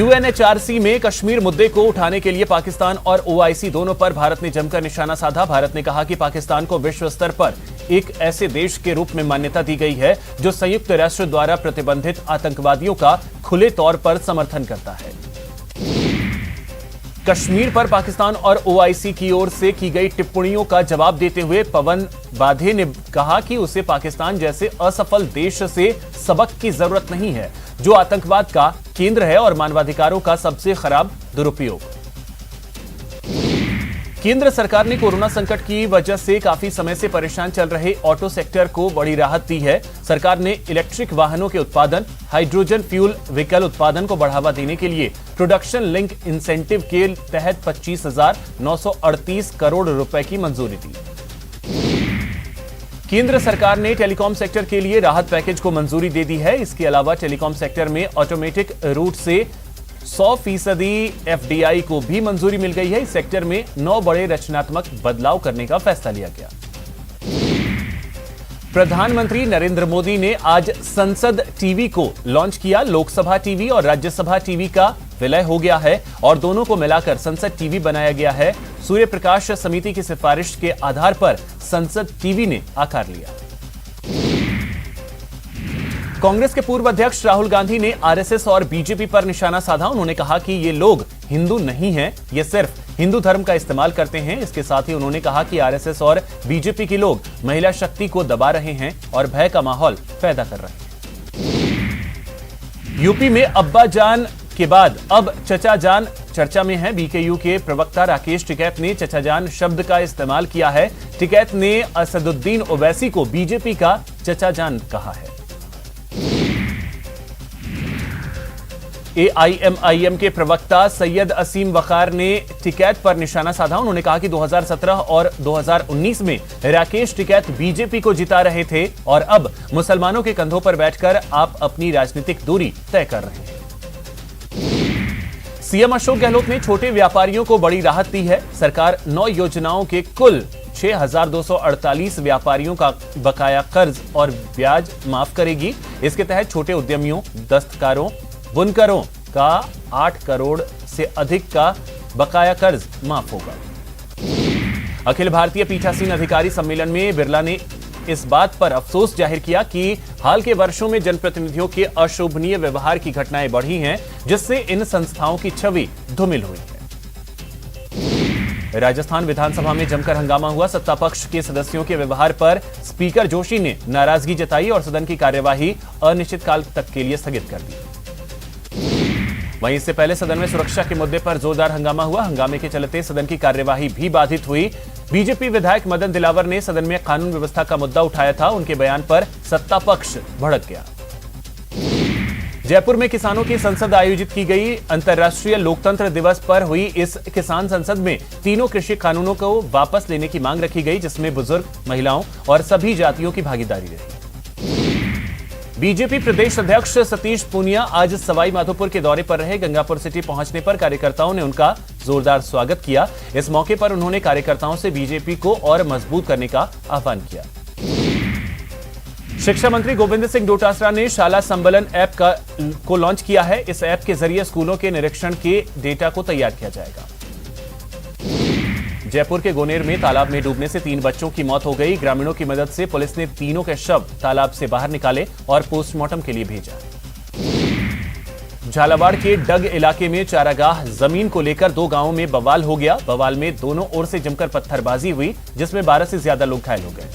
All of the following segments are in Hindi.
यूएनएचआरसी में कश्मीर मुद्दे को उठाने के लिए पाकिस्तान और ओआईसी दोनों पर भारत ने जमकर निशाना साधा। भारत ने कहा कि पाकिस्तान को विश्व स्तर पर एक ऐसे देश के रूप में मान्यता दी गई है जो संयुक्त राष्ट्र द्वारा प्रतिबंधित आतंकवादियों का खुले तौर पर समर्थन करता है। कश्मीर पर पाकिस्तान और ओआईसी की ओर से की गई टिप्पणियों का जवाब देते हुए पवन बाधे ने कहा कि उसे पाकिस्तान जैसे असफल देश से सबक की जरूरत नहीं है जो आतंकवाद का केंद्र है और मानवाधिकारों का सबसे खराब दुरुपयोग। केंद्र सरकार ने कोरोना संकट की वजह से काफी समय से परेशान चल रहे ऑटो सेक्टर को बड़ी राहत दी है। सरकार ने इलेक्ट्रिक वाहनों के उत्पादन, हाइड्रोजन फ्यूल व्हीकल उत्पादन को बढ़ावा देने के लिए प्रोडक्शन लिंक इंसेंटिव के तहत 25,938 करोड़ रुपए की मंजूरी दी। केंद्र सरकार ने टेलीकॉम सेक्टर के लिए राहत पैकेज को मंजूरी दे दी है। इसके अलावा टेलीकॉम सेक्टर में ऑटोमेटिक रूट से 100% एफडीआई को भी मंजूरी मिल गई है। इस सेक्टर में 9 बड़े रचनात्मक बदलाव करने का फैसला लिया गया। प्रधानमंत्री नरेंद्र मोदी ने आज संसद टीवी को लॉन्च किया। लोकसभा टीवी और राज्यसभा टीवी का विलय हो गया है और दोनों को मिलाकर संसद टीवी बनाया गया है। सूर्य प्रकाश समिति की सिफारिश के आधार पर संसद टीवी ने आकार लिया। कांग्रेस के पूर्व अध्यक्ष राहुल गांधी ने आरएसएस और बीजेपी पर निशाना साधा। उन्होंने कहा कि ये लोग हिंदू नहीं हैं, ये सिर्फ हिंदू धर्म का इस्तेमाल करते हैं। इसके साथ ही उन्होंने कहा कि आरएसएस और बीजेपी के लोग महिला शक्ति को दबा रहे हैं और भय का माहौल पैदा कर रहे हैं। यूपी में अब्बा जान के बाद अब चचा जान चर्चा में है। बीकेयू के प्रवक्ता राकेश टिकैत ने चचा जान शब्द का इस्तेमाल किया है। टिकैत ने असदुद्दीन ओवैसी को बीजेपी का चचा जान कहा है। एआईएमआईएम के प्रवक्ता सैयद असीम वकार ने टिकैत पर निशाना साधा। उन्होंने कहा कि 2017 और 2019 में राकेश टिकैत बीजेपी को जिता रहे थे और अब मुसलमानों के कंधों पर बैठकर आप अपनी राजनीतिक दूरी तय कर रहे हैं। सीएम अशोक गहलोत ने छोटे व्यापारियों को बड़ी राहत दी है। सरकार 9 योजनाओं के कुल 6,248 व्यापारियों का बकाया कर्ज और ब्याज माफ करेगी। इसके तहत छोटे उद्यमियों, दस्तकारों, बुनकरों का 8 करोड़ से अधिक का बकाया कर्ज माफ होगा। अखिल भारतीय पीठासीन अधिकारी सम्मेलन में बिरला ने इस बात पर अफसोस जाहिर किया कि हाल के वर्षों में जनप्रतिनिधियों के अशोभनीय व्यवहार की घटनाएं बढ़ी हैं, जिससे इन संस्थाओं की छवि धूमिल हुई है। राजस्थान विधानसभा में जमकर हंगामा हुआ। सत्ता पक्ष के सदस्यों के व्यवहार पर स्पीकर जोशी ने नाराजगी जताई और सदन की कार्यवाही अनिश्चितकाल तक के लिए स्थगित कर दी। वहीं इससे पहले सदन में सुरक्षा के मुद्दे पर जोरदार हंगामा हुआ। हंगामे के चलते सदन की कार्यवाही भी बाधित हुई। बीजेपी विधायक मदन दिलावर ने सदन में कानून व्यवस्था का मुद्दा उठाया था। उनके बयान पर सत्ता पक्ष भड़क गया। जयपुर में किसानों की संसद आयोजित की गई। अंतर्राष्ट्रीय लोकतंत्र दिवस पर हुई इस किसान संसद में तीनों कृषि कानूनों को वापस लेने की मांग रखी गई, जिसमें बुजुर्ग, महिलाओं और सभी जातियों की भागीदारी रही। बीजेपी प्रदेश अध्यक्ष सतीश पूनिया आज सवाई माधोपुर के दौरे पर रहे। गंगापुर सिटी पहुंचने पर कार्यकर्ताओं ने उनका जोरदार स्वागत किया। इस मौके पर उन्होंने कार्यकर्ताओं से बीजेपी को और मजबूत करने का आह्वान किया। शिक्षा मंत्री गोविंद सिंह डोटासरा ने शाला संबलन ऐप को लॉन्च किया है। इस ऐप के जरिए स्कूलों के निरीक्षण के डेटा को तैयार किया जाएगा। जयपुर के गोनेर में तालाब में डूबने से 3 बच्चों की मौत हो गई। ग्रामीणों की मदद से पुलिस ने तीनों के शव तालाब से बाहर निकाले और पोस्टमार्टम के लिए भेजा। झालावाड़ के डग इलाके में चारागाह जमीन को लेकर 2 गांवों में बवाल हो गया। बवाल में दोनों ओर से जमकर पत्थरबाजी हुई, जिसमें 12 से ज्यादा लोग घायल हो गए।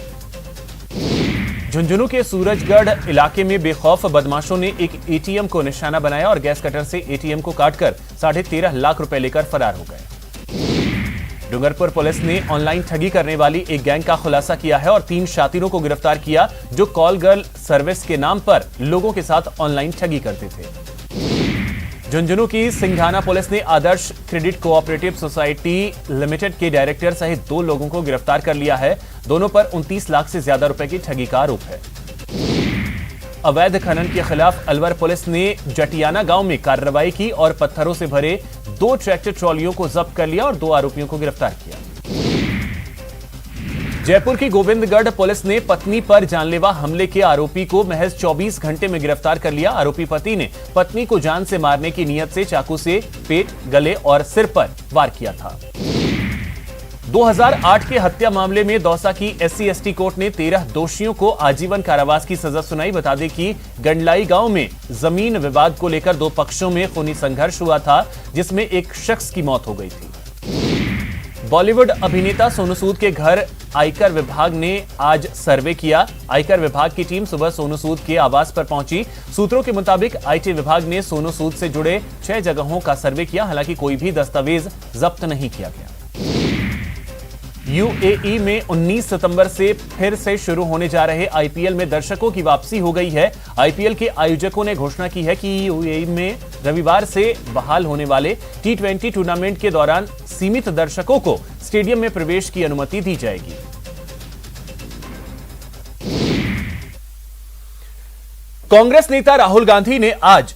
झुंझुनू के सूरजगढ़ इलाके में बेखौफ बदमाशों ने एक एटीएम को निशाना बनाया और गैस कटर से एटीएम को काटकर 13.5 लाख रुपए लेकर फरार हो गए। डूंगरपुर पुलिस ने ऑनलाइन ठगी करने वाली एक गैंग का खुलासा किया है और 3 शातिरों को गिरफ्तार किया, जो कॉल गर्ल सर्विस के नाम पर लोगों के साथ ऑनलाइन ठगी करते थे। झुंझुनू की सिंघाना पुलिस ने आदर्श क्रेडिट कोऑपरेटिव सोसाइटी लिमिटेड के डायरेक्टर सहित 2 लोगों को गिरफ्तार कर लिया है। दोनों पर 29 लाख से ज्यादा रुपए की ठगी का आरोप है। अवैध खनन के खिलाफ अलवर पुलिस ने जटियाना गांव में कार्रवाई की और पत्थरों से भरे 2 ट्रैक्टर ट्रॉलियों को जब्त कर लिया और 2 आरोपियों को गिरफ्तार किया। जयपुर की गोविंदगढ़ पुलिस ने पत्नी पर जानलेवा हमले के आरोपी को महज 24 घंटे में गिरफ्तार कर लिया। आरोपी पति ने पत्नी को जान से मारने की नीयत से चाकू से पेट, गले और सिर पर वार किया था। 2008 के हत्या मामले में दौसा की SC/ST कोर्ट ने 13 दोषियों को आजीवन कारावास की सजा सुनाई। बता दें कि गंडलाई गांव में जमीन विवाद को लेकर दो पक्षों में खूनी संघर्ष हुआ था, जिसमें एक शख्स की मौत हो गई थी। बॉलीवुड अभिनेता सोनू सूद के घर आयकर विभाग ने आज सर्वे किया। आयकर विभाग की टीम सुबह सोनू सूद के आवास पर पहुंची। सूत्रों के मुताबिक IT विभाग ने सोनू सूद से जुड़े 6 जगहों का सर्वे किया। हालांकि कोई भी दस्तावेज जब्त नहीं किया गया। UAE में 19 सितंबर से फिर से शुरू होने जा रहे IPL में दर्शकों की वापसी हो गई है। IPL के आयोजकों ने घोषणा की है कि UAE में रविवार से बहाल होने वाले T20 टूर्नामेंट के दौरान सीमित दर्शकों को स्टेडियम में प्रवेश की अनुमति दी जाएगी। कांग्रेस नेता राहुल गांधी ने आज